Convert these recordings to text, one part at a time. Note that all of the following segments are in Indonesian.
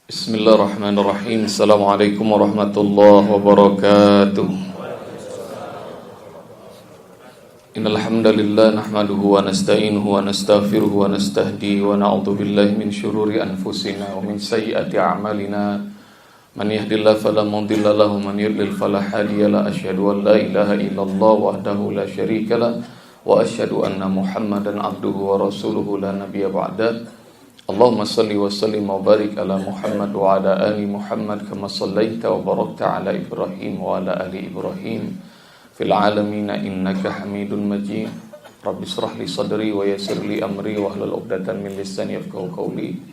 Bismillahirrahmanirrahim. Assalamualaikum warahmatullahi wabarakatuh. Innal hamdalillah nahmaduhu wa nasta'inuhu wa nastaghfiruhu wa nastahdi wa na'udzu billahi min syururi anfusina wa min sayyiati a'malina. Man yahdihillahu fala mudilla lahu wa man yudlil fala hadiya lahu. Asyhadu an la ilaha illallah wahdahu la syarika lahu wa asyhadu anna Muhammadan abduhu wa rasuluhu la nabiyya ba'da. Allahumma salli wa sallim wa barik ala Muhammad wa ala ali Muhammad kama sallaita wa barakta ala Ibrahim wa ala ali Ibrahim fil alamin innaka Hamidun Majid. Rabbi shrah li sadri wa yassir li amri wa hlul 'uqdatam min lisani yafqahu qawli.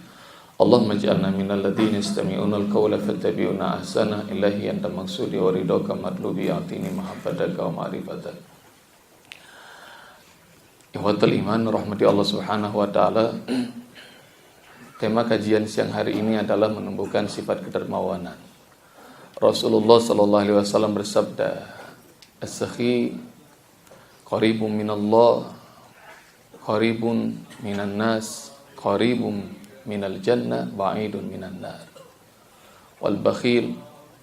Allahumma ij'alna minal ladzina yastami'una al-qawla fattabi'una ahsana. Ilahi anta maqsudi wa ridaka matlubi atini mahabbataka wa ma'rifataka. Ikhwatul iman rahmati Allah Subhanahu wa taala. Tema kajian siang hari ini adalah menumbuhkan sifat kedermawanan. Rasulullah sallallahu alaihi wasallam bersabda, "As-sakhi qaribun minallah, qaribun minan nas, qaribun minal jannah, ba'idun minan nar. Wal bakhil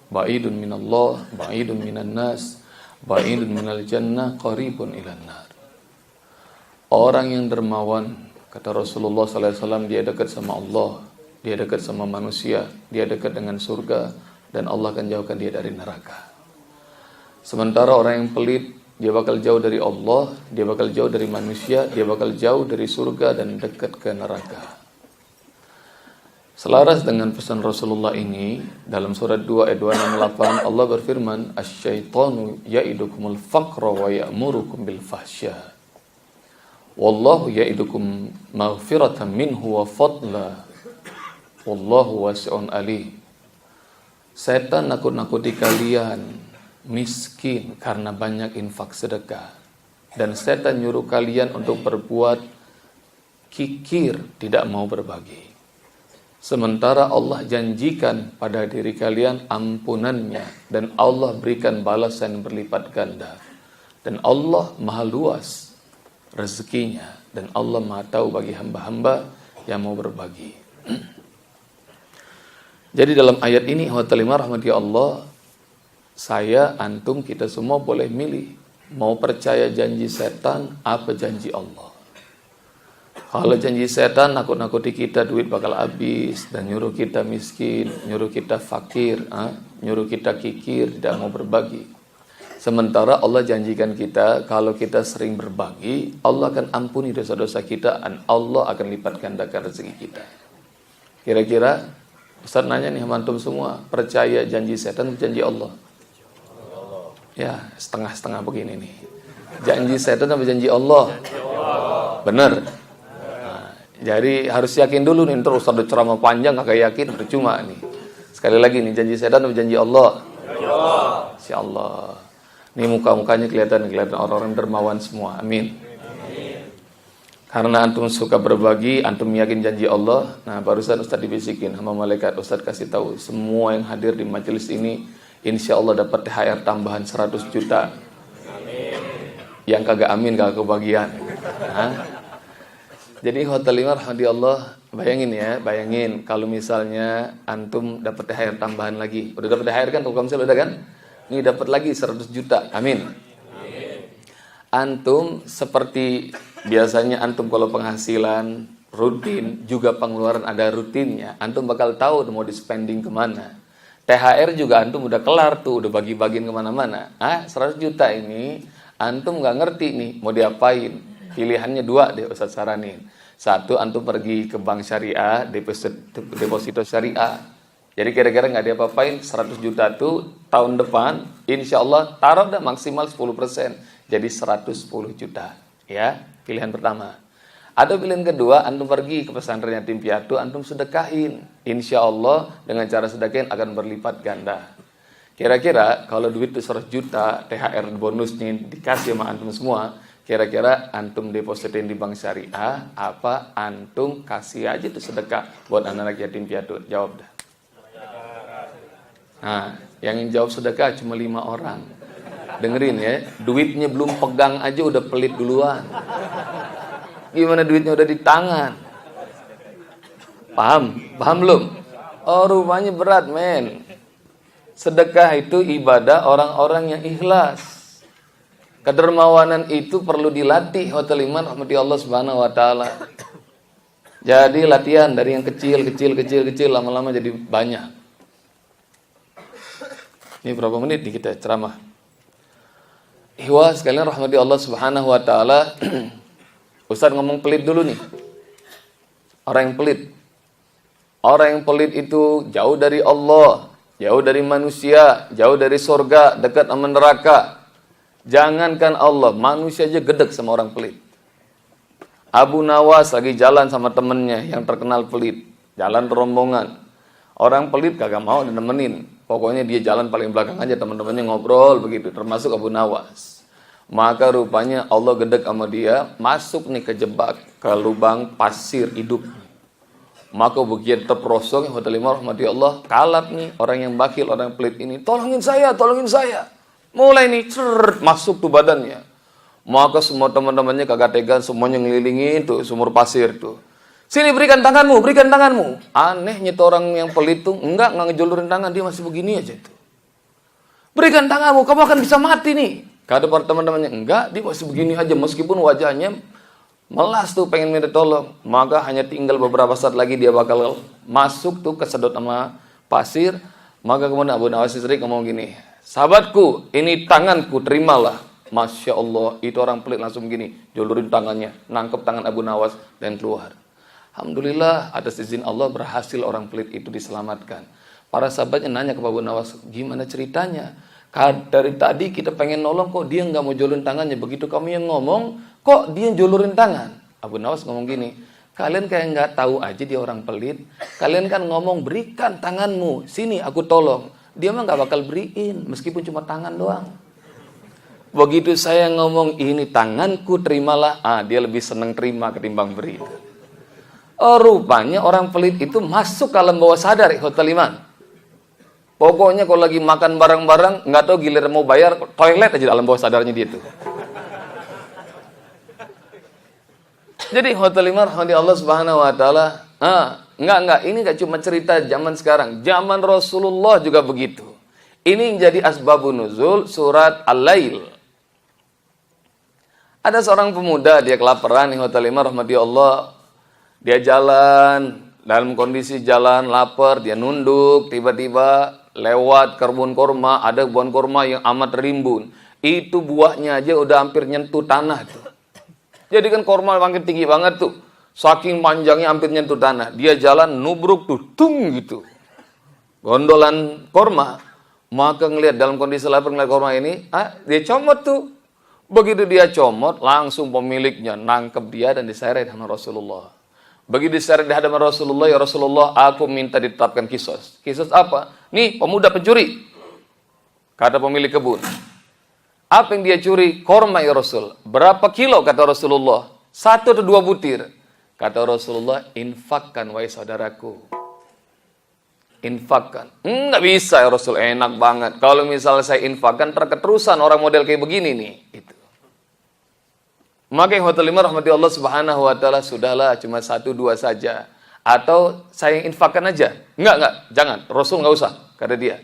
ba'idun minallah, ba'idun minan nas, ba'idun minal jannah, qaribun ilan nar." Orang yang dermawan, kata Rasulullah SAW, dia dekat sama Allah, dia dekat sama manusia, dia dekat dengan surga, dan Allah akan jauhkan dia dari neraka. Sementara orang yang pelit, dia bakal jauh dari Allah, dia bakal jauh dari manusia, dia bakal jauh dari surga dan dekat ke neraka. Selaras dengan pesan Rasulullah ini, dalam surat 2 ayat 268, Allah berfirman, "Asy-syaitanu ya'idukumul faqra wa ya'murukum bil fahsya. Wallahu ya'idukum maghfiratan minhu wa fadla. Wallahu wasi'un alim." Setan nakut-nakuti kalian miskin karena banyak infak sedekah, dan setan nyuruh kalian untuk berbuat kikir, tidak mau berbagi. Sementara Allah janjikan pada diri kalian ampunannya, dan Allah berikan balasan berlipat ganda. Dan Allah maha luas rezekinya, dan Allah maha tahu bagi hamba-hamba yang mau berbagi. Jadi dalam ayat ini, rahmati Allah, saya, antum, kita semua boleh milih mau percaya janji setan apa janji Allah. Kalau janji setan nakut-nakuti kita duit bakal habis dan nyuruh kita miskin, nyuruh kita fakir, nyuruh kita kikir, tidak mau berbagi. Sementara Allah janjikan kita, kalau kita sering berbagi, Allah akan ampuni dosa-dosa kita, dan Allah akan lipat gandakan rezeki kita. Kira-kira, Ustaz nanya nih sama antum semua, percaya janji setan atau janji Allah? Ya, setengah-setengah begini nih. Janji setan atau janji Allah? Benar. Nah, jadi harus yakin dulu nih, terus Ustaz ceramah panjang gak yakin, percuma nih. Sekali lagi nih, janji setan atau janji Allah? Insyaallah. Ini muka-mukanya kelihatan orang-orang dermawan semua. Amin. Karena antum suka berbagi, antum yakin janji Allah. Nah, barusan Ustaz dibisikin sama malaikat, Ustaz kasih tahu semua yang hadir di majelis ini insya Allah dapat THR tambahan 100 juta. Amin. Yang kagak amin kagak kebagian. Jadi hotel lima rahmati Allah, bayangin kalau misalnya antum dapat THR tambahan lagi. Udah dapat THR kan, Telkomsel udah kan? Ini dapat lagi 100 juta. Amin. Antum seperti biasanya antum kalau penghasilan rutin, juga pengeluaran ada rutinnya. Antum bakal tahu mau di-spending kemana. THR juga antum udah kelar tuh, udah bagi-bagiin kemana-mana. 100 juta ini antum gak ngerti nih mau diapain. Pilihannya dua deh Ustaz saranin. Satu, antum pergi ke bank syariah, deposito syariah. Jadi kira-kira gak diapa-apain, 100 juta tuh tahun depan insya Allah taruh dah maksimal 10%, jadi 110 juta. Ya, pilihan pertama. Ada pilihan kedua, antum pergi ke pesantren yatim piatu, antum sedekahin. Insya Allah dengan cara sedekahin akan berlipat ganda. Kira-kira kalau duit itu 100 juta, THR bonusnya dikasih sama antum semua, kira-kira antum depositin di bank syariah, apa antum kasih aja tuh sedekah buat anak-anak yatim piatu? Jawab dah. Nah, yang jawab sedekah cuma 5 orang. Dengerin ya, duitnya belum pegang aja udah pelit duluan. Gimana duitnya udah di tangan? Paham? Paham belum? Oh, rupanya berat, men. Sedekah itu ibadah orang-orang yang ikhlas. Kedermawanan itu perlu dilatih hotel iman rahmati Allah Subhanahu wa taala. Jadi latihan dari yang kecil lama-lama jadi banyak. Ini berapa menit nih kita ceramah? Ihwa sekalian rahmati Allah Subhanahu wa taala. Ustaz ngomong pelit dulu nih. Orang yang pelit. Orang yang pelit itu jauh dari Allah, jauh dari manusia, jauh dari surga, dekat sama neraka. Jangankan Allah, manusia aja gedek sama orang pelit. Abu Nawas lagi jalan sama temennya yang terkenal pelit. Jalan rombongan. Orang pelit kagak mau nemenin. Pokoknya dia jalan paling belakang aja, teman-temannya ngobrol begitu. Termasuk Abu Nawas. Maka rupanya Allah gedek sama dia. Masuk nih kejebak ke lubang pasir hidup. Maka begitu terperosok, hotel lima rahmati Allah, kalap nih orang yang bakil, orang yang pelit ini. Tolongin saya. Mulai nih, masuk tuh badannya. Maka semua teman-temannya kagak tega, semuanya ngelilingin tuh sumur pasir tuh. Sini berikan tanganmu. Anehnya tuh orang yang pelit tuh, enggak ngejulurin tangan, dia masih begini aja tuh. Berikan tanganmu, kamu akan bisa mati nih. Kata para teman-temannya, enggak, dia masih begini aja, meskipun wajahnya melas tuh pengen minta tolong. Maka hanya tinggal beberapa saat lagi dia bakal masuk tuh kesedot sama pasir. Maka kemudian Abu Nawas Siddiq ngomong gini, sahabatku, ini tanganku, terimalah. Masya Allah, itu orang pelit langsung gini, julurin tangannya, nangkep tangan Abu Nawas dan keluar. Alhamdulillah, atas izin Allah berhasil orang pelit itu diselamatkan. Para sahabatnya nanya ke Abu Nawas, gimana ceritanya? Dari tadi kita pengen nolong kok dia nggak mau julurin tangannya. Begitu kamu yang ngomong, kok dia julurin tangan? Abu Nawas ngomong gini, kalian kayak nggak tahu aja dia orang pelit. Kalian kan ngomong berikan tanganmu, sini aku tolong. Dia mah nggak bakal beriin, meskipun cuma tangan doang. Begitu saya ngomong ini tanganku terimalah, dia lebih seneng terima ketimbang beri. Oh, rupanya orang pelit itu masuk ke alam bawah sadar hotel iman. Pokoknya kalau lagi makan bareng-bareng, nggak tahu giliran mau bayar, toilet aja alam bawah sadarnya dia tuh. Jadi hotel iman rahmati Allah Subhanahu wa taala, enggak, ini enggak cuma cerita zaman sekarang, zaman Rasulullah juga begitu. Ini yang jadi asbabun nuzul surat Al-Lail. Ada seorang pemuda, dia kelaparan di hotel iman rahmati Allah. Dia jalan, dalam kondisi jalan lapar, dia nunduk, tiba-tiba lewat kebun kurma, ada kebun kurma yang amat rimbun. Itu buahnya aja udah hampir nyentuh tanah tuh. Jadi kan kurma makin tinggi banget tuh. Saking panjangnya hampir nyentuh tanah. Dia jalan nubruk tuh, tung gitu. Gondolan kurma. Maka ngelihat dalam kondisi lapar ngelihat kurma ini, dia comot tuh. Begitu dia comot, langsung pemiliknya nangkep dia dan diseret sama Rasulullah. Begitu diseret di hadapan Rasulullah, ya Rasulullah, aku minta ditetapkan kisos. Kisos apa? Nih, pemuda pencuri. Kata pemilik kebun. Apa yang dia curi? Korma ya Rasul. Berapa kilo kata Rasulullah? 1 atau 2 butir. Kata Rasulullah, infakkan wahai saudaraku. Infakkan. Nggak bisa ya Rasul, enak banget. Kalau misalnya saya infakkan, terketerusan orang model kayak begini nih. Itu. Maka yang hotel lima rahmati Allah Subhanahu wa taala, sudahlah cuma 1-2 saja. Atau saya infakkan aja. Enggak, jangan. Rasul nggak usah, kata dia.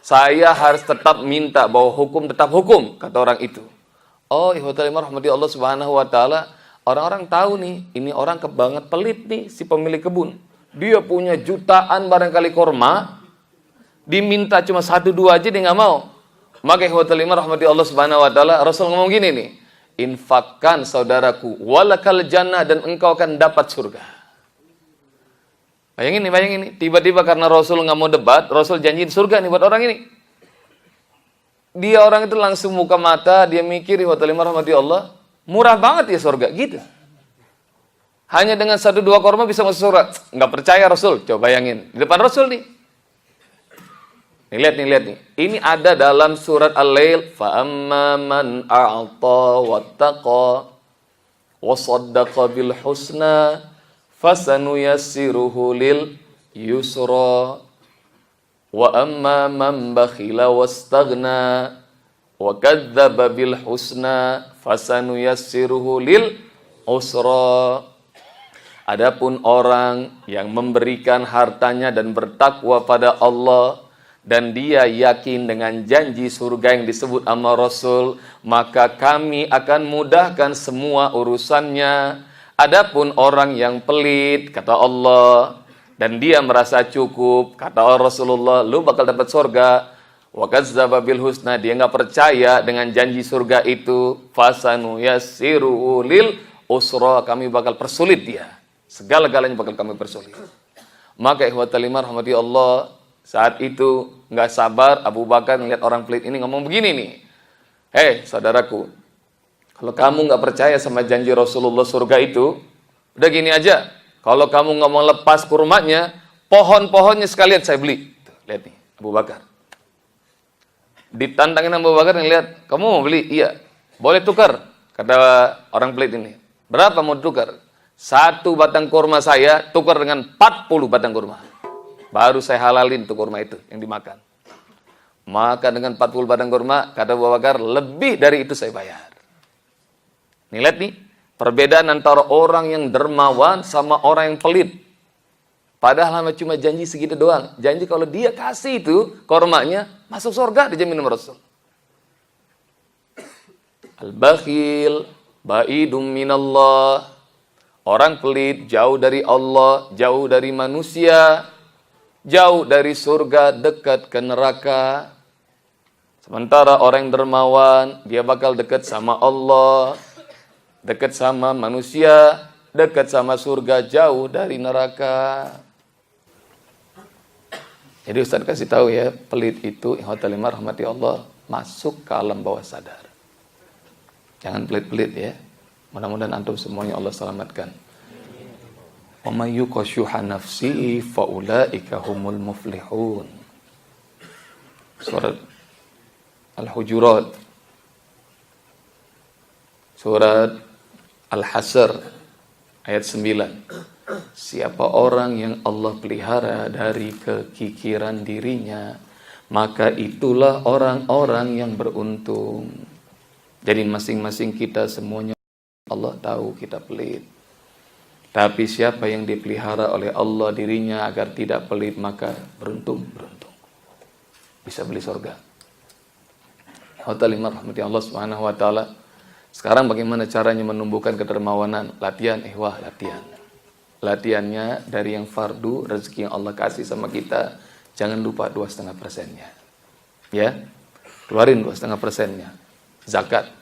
Saya harus tetap minta bahwa hukum tetap hukum, kata orang itu. Oh, hotel lima rahmati Allah Subhanahu wa taala, orang-orang tahu nih, ini orang banget pelit nih si pemilik kebun. Dia punya jutaan barangkali korma, diminta cuma 1-2 aja dia nggak mau. Maka hotel lima rahmati Allah Subhanahu wa taala, Rasul ngomong gini nih, infakkan saudaraku, walakal jannah, dan engkau akan dapat surga. Bayangin nih, tiba-tiba karena Rasul nggak mau debat, Rasul janjiin surga nih buat orang ini. Dia orang itu langsung muka mata, dia mikir, hotel lima rahmati Allah, murah banget ya surga, gitu. Hanya dengan 1-2 korma bisa masuk surga. Nggak percaya Rasul, coba bayangin. Di depan Rasul nih. Lihat nih. Ini ada dalam surat Al-Lail. فَأَمَّا مَنْ أَعْطَى وَاتَّقَى وَصَدَّقَ بِالْحُسْنَى فَسَنُيَسِّرُهُ لِلْيُسْرَى وَأَمَّا مَنْ بَخِلَ وَاسْتَغْنَى وَكَذَّبَ بِالْحُسْنَى فَسَنُيَسِّرُهُ لِلْعُسْرَى. Adapun orang yang memberikan hartanya dan bertakwa pada Allah dan dia yakin dengan janji surga yang disebut sama Rasul, maka kami akan mudahkan semua urusannya. Adapun orang yang pelit, kata Allah, dan dia merasa cukup, kata Rasulullah, lu bakal dapat surga. Wa kadzdzaba bil husna, dia enggak percaya dengan janji surga itu, fasanu yassiru lil usra, kami bakal persulit dia. Segala-galanya bakal kami persulit. Maka ikhwatal iman rahmati Allah, saat itu enggak sabar Abu Bakar melihat orang pelit ini ngomong begini nih. Hei saudaraku, kalau kamu nggak percaya sama janji Rasulullah surga itu, udah gini aja. Kalau kamu nggak mau lepas kurmanya, pohon-pohonnya sekalian saya beli. Tuh, lihat nih, Abu Bakar. Ditantangin Abu Bakar, lihat, kamu mau beli? Iya. Boleh tukar, kata orang pelit ini. Berapa mau tukar? 1 batang kurma saya tukar dengan 40 batang kurma. Baru saya halalin tuh kurma itu yang dimakan. Maka dengan 40 batang kurma, kata Abu Bakar, lebih dari itu saya bayar. Nih lihat nih, perbedaan antara orang yang dermawan sama orang yang pelit. Padahal cuma janji segitu doang. Janji kalau dia kasih itu kormanya, masuk surga dijamin sama Rasul. Al-bakhil ba'idum minallah. Orang pelit jauh dari Allah, jauh dari manusia, jauh dari surga, dekat ke neraka. Sementara orang yang dermawan, dia bakal dekat sama Allah, dekat sama manusia, dekat sama surga, jauh dari neraka. Jadi Ustaz kasih tahu ya, pelit itu ikhwatal iman rahmati Allah masuk ke alam bawah sadar. Jangan pelit-pelit ya. Mudah-mudahan antum semuanya Allah selamatkan. Wa may yuqashuha nafsihi fa ulaika humul muflihun. Surat Al-Hujurat. Surat Al-Hasr ayat 9. Siapa orang yang Allah pelihara dari kekikiran dirinya, maka itulah orang-orang yang beruntung. Jadi masing-masing kita semuanya Allah tahu kita pelit. Tapi siapa yang dipelihara oleh Allah dirinya agar tidak pelit, maka beruntung. Bisa beli surga. Hatalimah rahmati Allah subhanahu wa ta'ala. Sekarang bagaimana caranya menumbuhkan kedermawanan? Latihan, latihan. Latihannya dari yang fardu, rezeki yang Allah kasih sama kita, jangan lupa 2,5%-nya. Ya, keluarin 2,5%-nya. Zakat.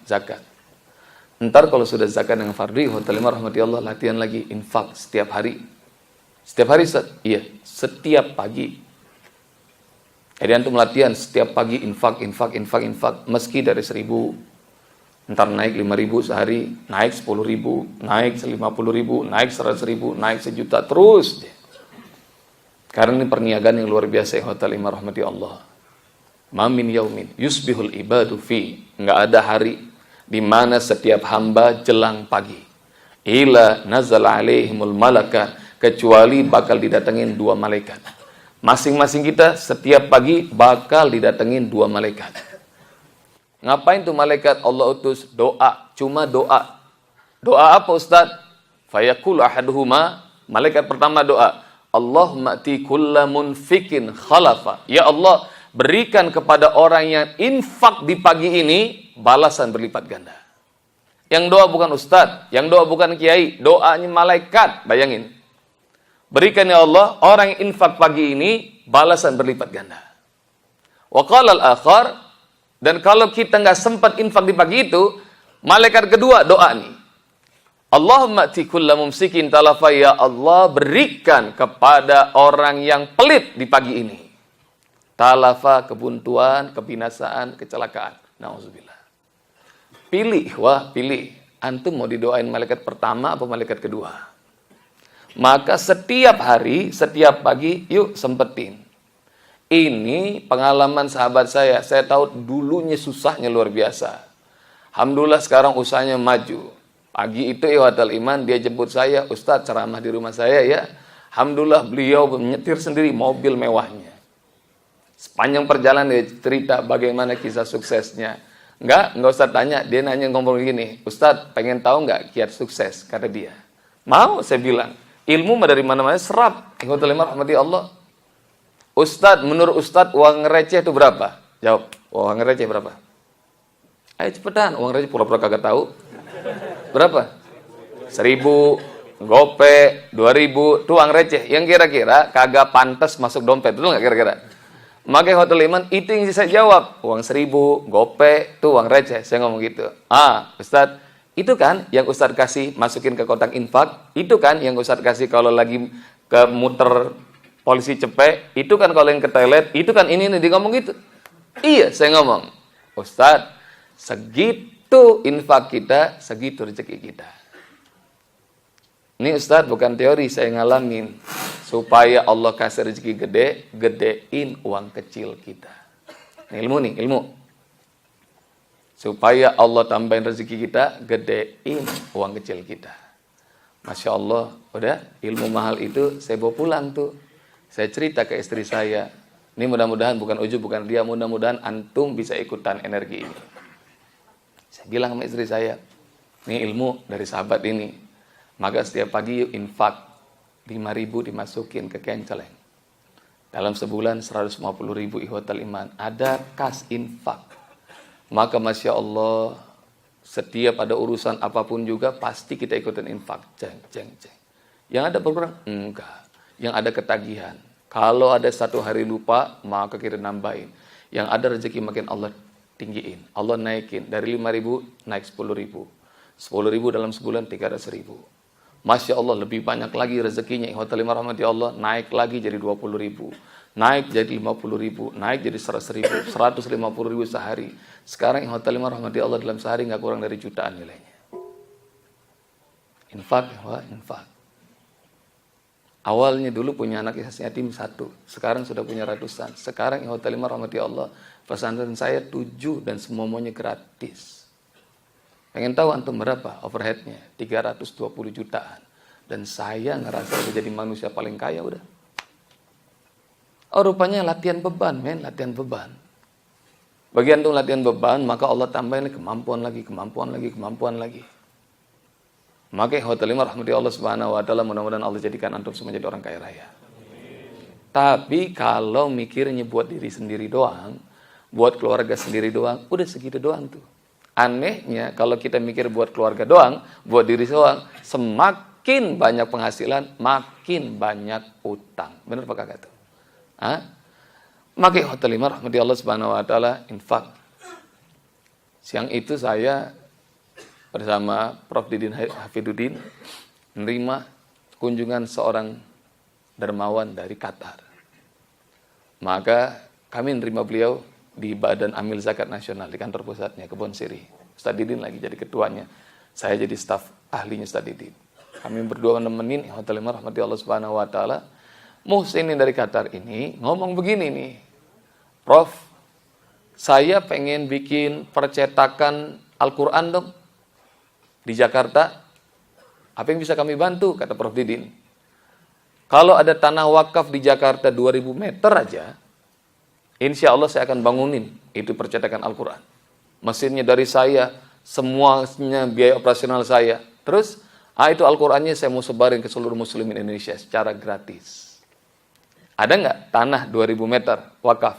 Ntar kalau sudah zakat yang fardu, hatalimah rahmati Allah, latihan lagi infak setiap hari. Setiap hari, iya, setiap pagi. Jadi antum latihan setiap pagi infak, meski dari 1.000. Ntar naik 5.000 sehari, naik 10.000, naik 50.000, naik 100.000, naik 1.000.000, terus. Karena ini perniagaan yang luar biasa, ikhwatal iman rahmati Allah. Ma min yaumin yusbihul ibadu fi, enggak ada hari di mana setiap hamba jelang pagi, ila nazala alaihimul malaka, kecuali bakal didatengin 2 malaikat. Masing-masing kita setiap pagi bakal didatengin 2 malaikat. Ngapain tuh malaikat Allah utus? Doa, cuma doa. Doa apa Ustaz? Fayaqulu ahaduhuma, malaikat pertama doa, Allahumma ati kulla munfikin khalafa. Ya Allah, berikan kepada orang yang infak di pagi ini balasan berlipat ganda. Yang doa bukan Ustaz, yang doa bukan kiai, doanya malaikat. Bayangin. Berikan ya Allah, orang yang infak pagi ini balasan berlipat ganda. Wa qala al-akhar, dan kalau kita nggak sempat infak di pagi itu, malaikat kedua doa nih. Allahumma ati kulla mumsikin talafa, ya Allah berikan kepada orang yang pelit di pagi ini. Talafa, kebuntuan, kebinasaan, kecelakaan. Nauzubillah. Pilih. Antum mau didoain malaikat pertama apa malaikat kedua? Maka setiap hari, setiap pagi, yuk sempetin. Ini pengalaman sahabat saya tahu dulunya susahnya luar biasa. Alhamdulillah sekarang usahanya maju. Pagi itu ikhwatal iman dia jemput saya, Ustaz ceramah di rumah saya ya. Alhamdulillah beliau menyetir sendiri mobil mewahnya. Sepanjang perjalanan dia cerita bagaimana kisah suksesnya. Enggak usah tanya, dia nanya ngomong gini, Ustaz pengen tahu enggak kiat sukses, kata dia. Mau, saya bilang. Ilmu mah dari mana-mana serap. Ikhwatul iman rahmati Allah. Ustadz, menurut Ustadz uang receh itu berapa? Jawab, uang receh berapa? Ayo cepetan, uang receh pura-pura kagak tahu. Berapa? 1.000, gope, 2.000, itu uang receh. Yang kira-kira kagak pantas masuk dompet, betul nggak kira-kira? Maka ikhwatul iman, itu yang saya jawab. Uang 1.000, gope, itu uang receh. Saya ngomong gitu. Ustadz, itu kan yang Ustadz kasih masukin ke kotak infak, itu kan yang Ustadz kasih kalau lagi ke muter polisi cepet, itu kan kalau yang ke toilet, itu kan ini dia ngomong gitu. Iya, saya ngomong, Ustadz, segitu infak kita, segitu rezeki kita. Ini Ustadz bukan teori, saya ngalamin. Supaya Allah kasih rezeki gede, gedein uang kecil kita. Ini ilmu nih, ilmu. Supaya Allah tambahin rezeki kita, gedein uang kecil kita. Masya Allah, udah ilmu mahal itu saya bawa pulang tuh. Saya cerita ke istri saya, ini mudah-mudahan bukan ujub, bukan dia, mudah-mudahan antum bisa ikutan energi ini. Saya bilang sama istri saya, ini ilmu dari sahabat ini. Maka setiap pagi yuk infak 5.000 dimasukin ke kenceleng. Dalam sebulan 150.000 ikhwatal iman. Ada kas infak. Maka Masya Allah, setiap ada urusan apapun juga pasti kita ikutin infak. Ceng. Yang ada berkurang? Enggak. Yang ada ketagihan. Kalau ada satu hari lupa, maka kita nambahin. Yang ada rezeki makin Allah tinggiin. Allah naikin. Dari 5.000 naik 10.000. 10.000 dalam sebulan 300.000. Masya Allah lebih banyak lagi rezekinya. Ikhwatal iman rahmati Allah naik lagi jadi 20.000. Naik jadi 50.000. Naik jadi 100.000. 150.000 sehari. Sekarang ikhwatal iman rahmati Allah dalam sehari nggak kurang dari jutaan nilainya. Infak, infak. Awalnya dulu punya anak yatim 1, sekarang sudah punya ratusan. Sekarang ikhwatal iman rahmati Allah, pesantren saya 7 dan semuanya gratis. Pengen tahu antum berapa overheadnya? 320 jutaan. Dan saya ngerasa udah jadi manusia paling kaya udah. Oh rupanya latihan beban, latihan beban. Bagi antum latihan beban, maka Allah tambahin kemampuan lagi. Maka ikhwatal iman rahmati Allah subhanahu wa ta'ala, mudah-mudahan Allah jadikan antum semua jadi orang kaya raya. Tapi kalau mikirnya buat diri sendiri doang, buat keluarga sendiri doang, udah segitu doang tuh. Anehnya kalau kita mikir buat keluarga doang, buat diri doang, semakin banyak penghasilan, makin banyak utang. Benar apa kagak tuh? Maka ikhwatal iman rahmati Allah subhanahu wa ta'ala, infak. Siang itu saya bersama Prof. Didin Hafiduddin menerima kunjungan seorang dermawan dari Qatar. Maka kami menerima beliau di Badan Amil Zakat Nasional di kantor pusatnya Kebon Sirih. Ustaz Didin lagi jadi ketuanya. Saya jadi staf ahlinya Ustaz Didin. Kami berdua nemenin ikhwatal iman rahmati Allah subhanahu wa ta'ala. Muhsin dari Qatar ini ngomong begini nih. Prof, saya pengen bikin percetakan Al-Quran dong. Di Jakarta, apa yang bisa kami bantu? Kata Prof. Didin. Kalau ada tanah wakaf di Jakarta 2.000 meter aja, insya Allah saya akan bangunin itu percetakan Al-Quran. Mesinnya dari saya, semuanya biaya operasional saya. Terus, itu Al-Qurannya saya mau sebarin ke seluruh muslimin Indonesia secara gratis. Ada nggak tanah 2.000 meter wakaf?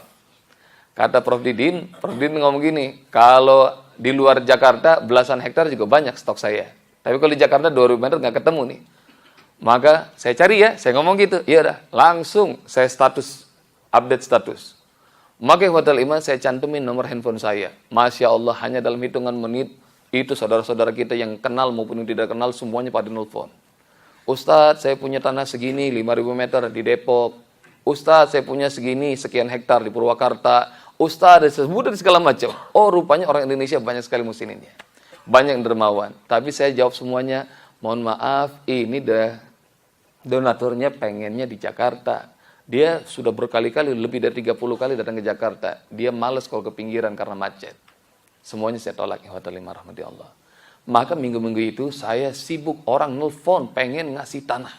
Kata Prof. Didin ngomong gini, kalau di luar Jakarta belasan hektar juga banyak stok saya. Tapi kalau di Jakarta 2.000 meter nggak ketemu nih. Maka saya cari ya, saya ngomong gitu. Iya dah, langsung saya update status. Maka ikhwatal iman saya cantumin nomor handphone saya. Masya Allah hanya dalam hitungan menit itu saudara-saudara kita yang kenal maupun yang tidak kenal semuanya pada nelfon. Ustadz saya punya tanah segini 5.000 meter di Depok. Ustadz saya punya segini sekian hektar di Purwakarta. Ustadz, sebutan segala macam. Oh, rupanya orang Indonesia banyak sekali musliminnya. Banyak yang dermawan. Tapi saya jawab semuanya, mohon maaf, ini donaturnya pengennya di Jakarta. Dia sudah berkali-kali, lebih dari 30 kali datang ke Jakarta. Dia malas kalau ke pinggiran karena macet. Semuanya saya tolak, ikhwatal iman rahmati Allah. Maka minggu-minggu itu saya sibuk orang nelfon pengen ngasih tanah.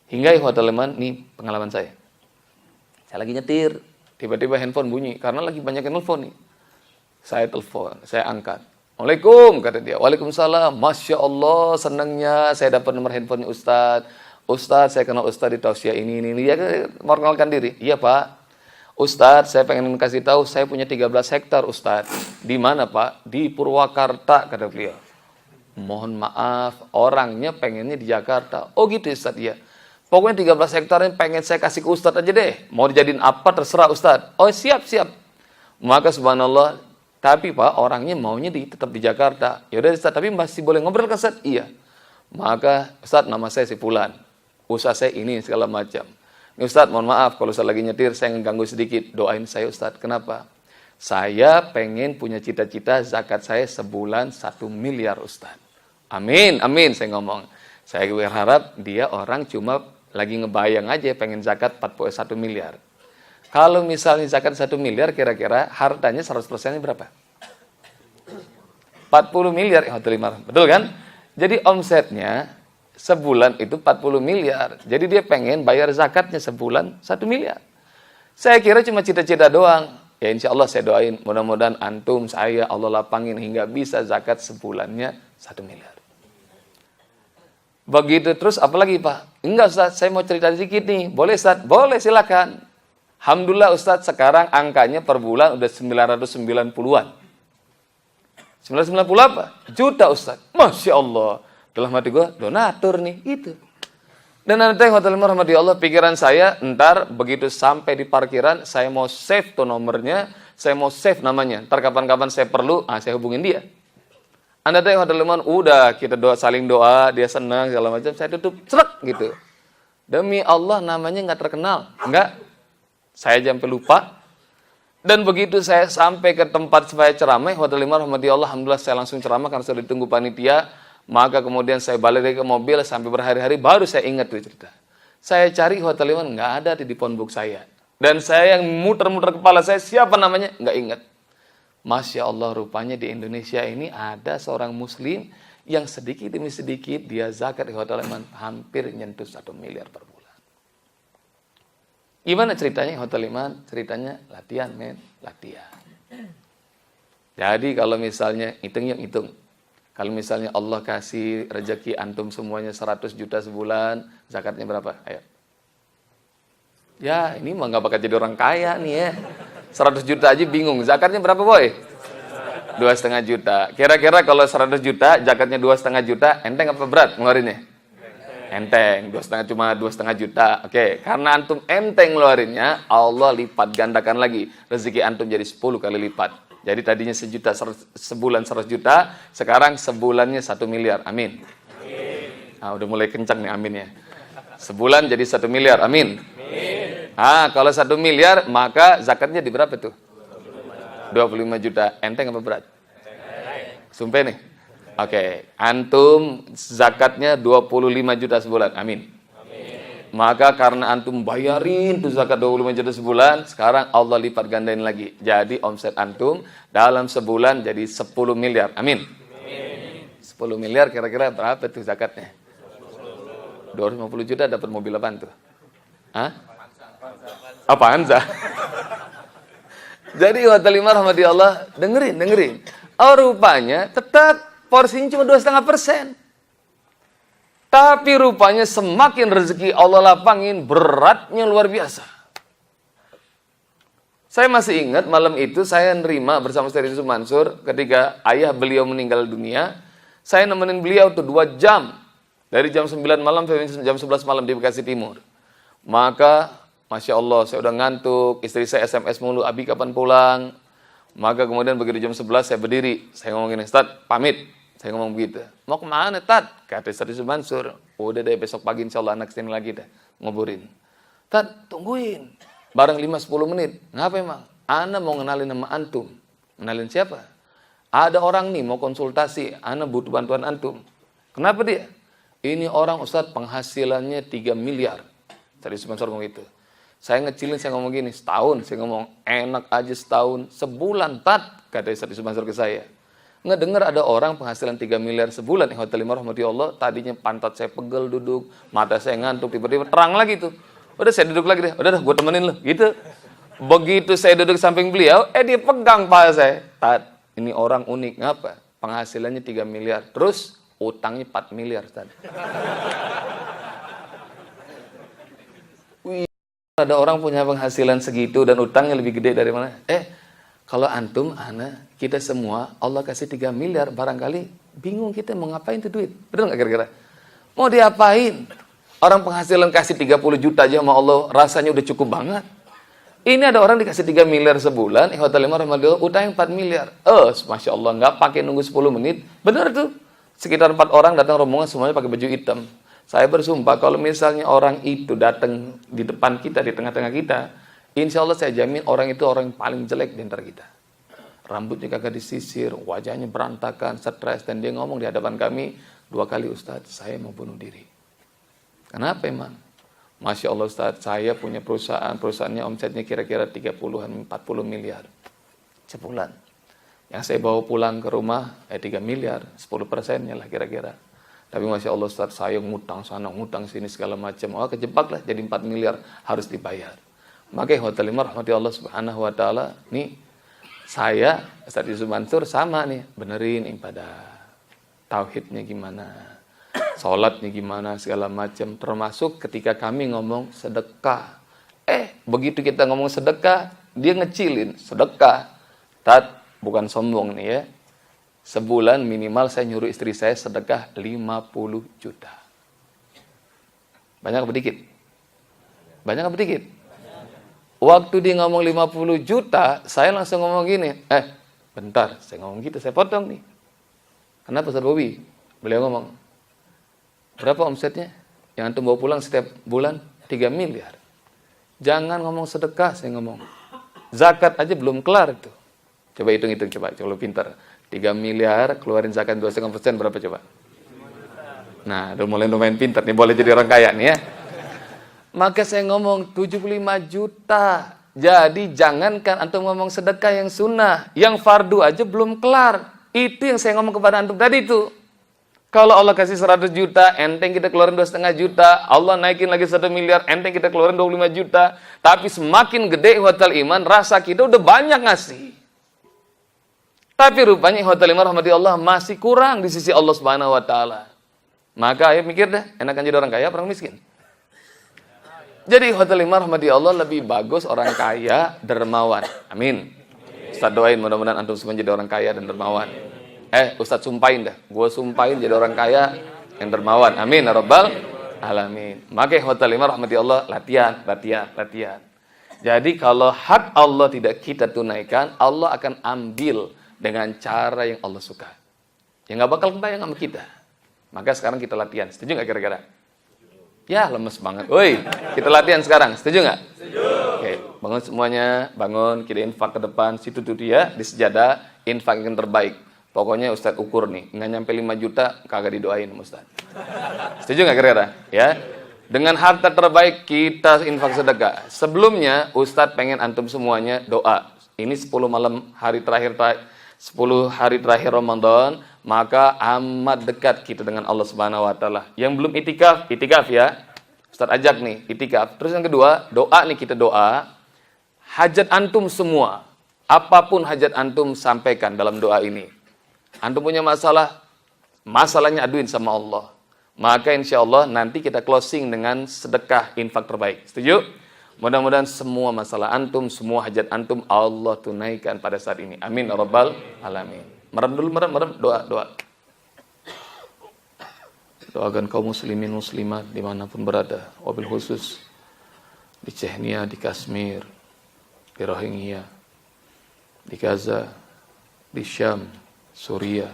Hingga ikhwatal iman, nih pengalaman saya. Saya lagi nyetir. Tiba-tiba handphone bunyi, karena lagi banyak yang nelfon nih. Saya telepon, saya angkat. Assalamualaikum, kata dia. Waalaikumsalam. Masya Allah, senangnya saya dapat nomor handphone Ustadz. Ustadz, saya kenal Ustadz di tausiah ini. Dia mengenalkan diri. Iya Pak. Ustadz, saya pengen kasih tahu, saya punya 13 hektar Ustadz. Di mana Pak? Di Purwakarta, kata beliau. Mohon maaf, orangnya pengennya di Jakarta. Oh gitu Ustadz, ya. Pokoknya 13 hektar ini pengen saya kasih ke Ustadz aja deh. Mau dijadiin apa terserah Ustadz. Oh siap. Maka subhanallah, tapi Pak, orangnya maunya tetap di Jakarta. Yaudah Ustaz, tapi masih boleh ngobrol kan Ustaz? Iya. Maka Ustaz, nama saya si Fulan. Usaha saya ini segala macam. Ini Ustaz, mohon maaf kalau Ustaz lagi nyetir, saya ngeganggu sedikit. Doain saya Ustaz. Kenapa? Saya pengen punya cita-cita zakat saya sebulan 1 miliar Ustaz. Amin, saya ngomong. Saya berharap dia orang cuma lagi ngebayang aja pengen zakat 41 miliar. Kalau misalnya zakat 1 miliar, kira-kira hartanya 100%-nya berapa? 40 miliar. Betul kan? Jadi omsetnya sebulan itu 40 miliar. Jadi dia pengen bayar zakatnya sebulan 1 miliar. Saya kira cuma cita-cita doang. Ya insya Allah saya doain. Mudah-mudahan antum, saya, Allah lapangin hingga bisa zakat sebulannya 1 miliar. Begitu terus apalagi Pak? Enggak Ustaz, saya mau cerita sedikit nih. Boleh Ustaz? Boleh, silakan. Alhamdulillah Ustadz, sekarang angkanya per bulan udah 990-an. 990 apa? Juta Ustadz. Masya Allah. Dalam hati gue, donatur nih. Itu. Dan nanti hotel rahmati Allah, pikiran saya, ntar begitu sampai di parkiran, saya mau save tuh nomornya, saya mau save namanya. Ntar kapan-kapan saya perlu, saya hubungin dia. Anda teh hotel udah kita saling doa, dia senang segala macam, saya tutup, cerak gitu. Demi Allah namanya nggak terkenal. Enggak. Saya sampai lupa. Dan begitu saya sampai ke tempat saya ceramah, Hotel Lima rahmati Allah, alhamdulillah saya langsung ceramah karena sudah ditunggu panitia. Maka kemudian saya balik lagi ke mobil sampai berhari-hari baru saya ingat tuh cerita. Saya cari Hotel Lima nggak ada di phone book saya. Dan saya yang muter-muter kepala saya siapa namanya nggak ingat. Masya Allah, rupanya di Indonesia ini ada seorang muslim yang sedikit demi sedikit dia zakat di Hotel Lima hampir nyentuh 1 miliar per bulan. Gimana ceritanya Hotel Iman? Ceritanya latihan, latihan. Jadi kalau misalnya hitung. Kalau misalnya Allah kasih rezeki antum semuanya 100 juta sebulan, zakatnya berapa? Ayo. Ya, ini mah nggak bakal jadi orang kaya nih ya. 100 juta aja bingung. Zakatnya berapa, boy? 2,5 juta. Kira-kira kalau 100 juta, zakatnya 2,5 juta, enteng apa berat ngeluarinnya? Enteng, 2,5 juta. Oke, karena antum enteng ngeluarinnya, Allah lipat gandakan lagi. Rezeki antum jadi 10 kali lipat. Jadi tadinya sebulan 100 juta, sekarang sebulannya 1 miliar. Amin. Nah, udah mulai kencang nih aminnya. Sebulan jadi 1 miliar. Amin. Kalau 1 miliar, maka zakatnya di berapa tuh? 25 juta. Enteng apa berat? Sumpah nih. Oke, antum zakatnya 25 juta sebulan. Amin. Maka karena antum bayarin tuh zakat 25 juta sebulan, sekarang Allah lipat gandain lagi. Jadi omset antum dalam sebulan jadi 10 miliar. Amin. 10 miliar kira-kira berapa tuh zakatnya? 250 juta dapat mobil apaan tuh? Apaan Zah? Jadi Hotel Lima rahmati Allah, dengerin. Oh rupanya tetap porsinya cuma 2,5%. Tapi rupanya semakin rezeki Allah lapangin, beratnya luar biasa. Saya masih ingat malam itu saya nerima bersama Ustaz Yusuf Mansur ketika ayah beliau meninggal dunia. Saya nemenin beliau tuh 2 jam. Dari jam 9 malam sampai jam 11 malam di Bekasi Timur. Maka Masya Allah saya udah ngantuk, istri saya SMS mulu, Abi kapan pulang? Maka kemudian begitu jam 11 saya berdiri, saya ngomongin, Ustaz pamit. Saya ngomong begitu. Mau kemana, Tad? Kata Ustaz Yusuf Mansur. Udah deh, besok pagi insya Allah anak sini lagi dah. Nguburin. Tad, tungguin. Bareng 5-10 menit. Ngapa emang? Ana mau ngenalin nama antum. Ngenalin siapa? Ada orang nih mau konsultasi. Ana butuh bantuan antum. Kenapa dia? Ini orang Ustaz penghasilannya 3 miliar. Ustaz Yusuf Mansur ngomong gitu. Saya ngecilin, saya ngomong gini. Setahun, saya ngomong enak aja setahun. Sebulan, Tad. Kata Ustaz Yusuf Mansur ke saya. Ngedengar ada orang penghasilan 3 miliar sebulan di Hotel Lima rahmati Allah, tadinya pantat saya pegel duduk, mata saya ngantuk, tiba-tiba terang lagi tuh. Udah saya duduk lagi deh, udah gue temenin lu, gitu. Begitu saya duduk samping beliau, dia pegang paha saya. Tat, ini orang unik, ngapa? penghasilannya 3 miliar, terus utangnya 4 miliar, Ustaz. Wih, ada orang punya penghasilan segitu dan utangnya lebih gede dari mana? Kalau antum, ana, kita semua, Allah kasih 3 miliar, barangkali bingung kita mau ngapain tuh duit. Betul nggak kira-kira? Mau diapain? Orang penghasilan kasih 30 juta aja sama Allah, rasanya udah cukup banget. Ini ada orang dikasih 3 miliar sebulan, utang 4 miliar. Masya Allah, nggak pakai nunggu 10 menit. Benar tuh. Sekitar 4 orang datang rombongan, semuanya pakai baju hitam. Saya bersumpah, kalau misalnya orang itu datang di depan kita, di tengah-tengah kita, insya Allah saya jamin orang itu orang yang paling jelek di antara kita. Rambutnya kagak disisir, wajahnya berantakan, stres, dan dia ngomong di hadapan kami 2 kali, Ustaz, saya mau bunuh diri. Kenapa emang? Masya Allah Ustaz, saya punya perusahaannya omsetnya kira-kira 30-an, 40 miliar sebulan. Yang saya bawa pulang ke rumah 3 miliar, 10%-nya lah kira-kira. Tapi Masya Allah Ustaz, saya ngutang sana, ngutang sini segala macam. Kejebak lah jadi 4 miliar harus dibayar. Maka Hotel Lima rahmati Allah subhanahu wa ta'ala, nih saya, Ustaz Yusuf Mansur sama nih, benerin ibadah. Tauhidnya gimana? Sholatnya gimana, segala macam. Termasuk ketika kami ngomong sedekah. Begitu kita ngomong sedekah, dia ngecilin. Sedekah. Bukan sombong nih ya. Sebulan minimal saya nyuruh istri saya sedekah 50 juta. Banyak apa dikit? Banyak apa dikit? Waktu dia ngomong 50 juta, saya langsung ngomong gini. Bentar, saya ngomong gitu, saya potong nih. Kenapa Ustaz Bobi? Beliau ngomong, berapa omsetnya? Yang antum bawa pulang setiap bulan 3 miliar. Jangan ngomong sedekah, saya ngomong. Zakat aja belum kelar itu. Coba hitung-hitung, coba lu pintar. 3 miliar, keluarin zakat 2,5% berapa coba? Nah, udah mulai lumayan pintar nih, boleh jadi orang kaya nih ya. Maka saya ngomong 75 juta. Jadi jangankan antum ngomong sedekah yang sunnah, yang fardu aja belum kelar. Itu yang saya ngomong kepada antum tadi itu. Kalau Allah kasih 100 juta, enteng kita keluarin 2,5 juta. Allah naikin lagi 1 miliar, enteng kita keluarin 25 juta. Tapi semakin gede hotel iman, rasa kita udah banyak ngasih. Tapi rupanya hotel iman rahmati Allah masih kurang di sisi Allah subhanahu wa ta'ala. Maka ayo mikir dah, enakan jadi orang kaya apa orang miskin? Jadi hotel iman rahmati Allah lebih bagus orang kaya dermawan. Amin. Ustaz doain mudah-mudahan antum semua jadi orang kaya dan dermawan. Ustaz sumpahin dah. Gue sumpahin jadi orang kaya yang dermawan. Amin ya rabbal alamin. Maka hotel iman rahmati Allah latihan. Jadi kalau hak Allah tidak kita tunaikan, Allah akan ambil dengan cara yang Allah suka. Yang gak bakal kebayang sama kita. Maka sekarang kita latihan. Setuju gak kira-kira? Ya lemes banget. Woi, kita latihan sekarang. Setuju gak? Setuju. Oke, bangun semuanya. Bangun, kita infak ke depan. Situ tuh dia, di sejadah. Infak yang terbaik. Pokoknya Ustaz ukur nih. Nggak nyampe 5 juta, kagak didoain Ustaz. Setuju gak kira-kira? Ya. Dengan harta terbaik kita infak sedekah. Sebelumnya Ustaz pengen antum semuanya doa. Ini 10 malam hari terakhir 10 hari terakhir Ramadan, maka amat dekat kita dengan Allah Subhanahu wa taala. Yang belum itikaf ya. Ustaz ajak nih itikaf. Terus yang kedua, doa nih kita doa. Hajat antum semua, apapun hajat antum sampaikan dalam doa ini. Antum punya masalah, masalahnya aduin sama Allah. Maka insya Allah nanti kita closing dengan sedekah infak terbaik. Setuju? Mudah-mudahan semua masalah antum, semua hajat antum Allah tunaikan pada saat ini. Amin ya rabbal alamin. Merem dulu, merem, doa. Doakan kaum muslimin muslimat dimanapun berada. Wabil khusus di Chechnya, di Kashmir, di Rohingya, di Gaza, di Syam, Suriah,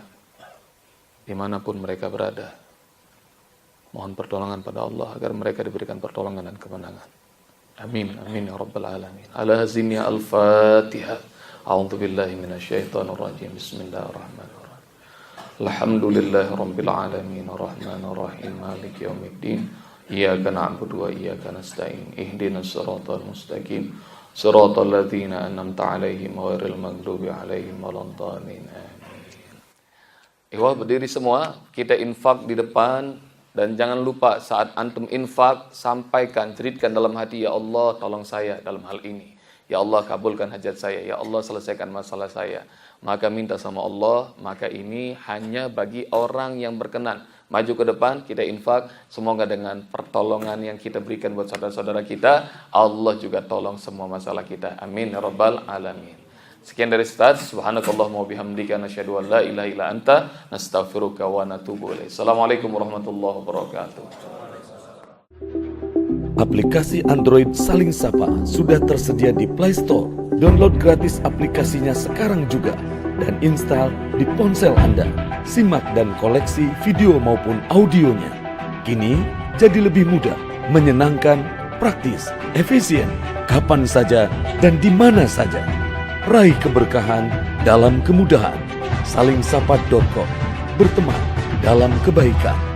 dimanapun mereka berada. Mohon pertolongan pada Allah agar mereka diberikan pertolongan dan kemenangan. Amin, amin ya rabbal alamin. Ala hazinnya al-Fatihah. A'udzu billahi minasyaitonir rajim. Bismillahirrahmanirrahim. Alhamdulillahi rabbil alamin, arrahmanir rahim, maliki yaumiddin. Iyyaka na'budu wa iyyaka nasta'in. Ihdinas siratal mustaqim. Siratal ladzina an'amta 'alaihim ghairil maghdubi 'alaihim waladdallin. Amin. Ikhwah berdiri semua, kita infak di depan. Dan jangan lupa saat antum infak, sampaikan, ceritkan dalam hati, ya Allah tolong saya dalam hal ini. Ya Allah kabulkan hajat saya, ya Allah selesaikan masalah saya. Maka minta sama Allah, maka ini hanya bagi orang yang berkenan. Maju ke depan, kita infak, semoga dengan pertolongan yang kita berikan buat saudara-saudara kita, Allah juga tolong semua masalah kita. Amin ya rabbal alamin. Sekian dari Ustaz, subhanakallahumma wa bihamdika nasyhadu an la ilaha illa anta nastaghfiruka wa natubu ilaik. Assalamualaikum warahmatullahi wabarakatuh. Aplikasi Android Saling Sapa sudah tersedia di Play Store. Download gratis aplikasinya sekarang juga dan install di ponsel Anda. Simak dan koleksi video maupun audionya. Kini jadi lebih mudah, menyenangkan, praktis, efisien, kapan saja dan di mana saja. Raih keberkahan dalam kemudahan. Salingsapa.com. Berteman dalam kebaikan.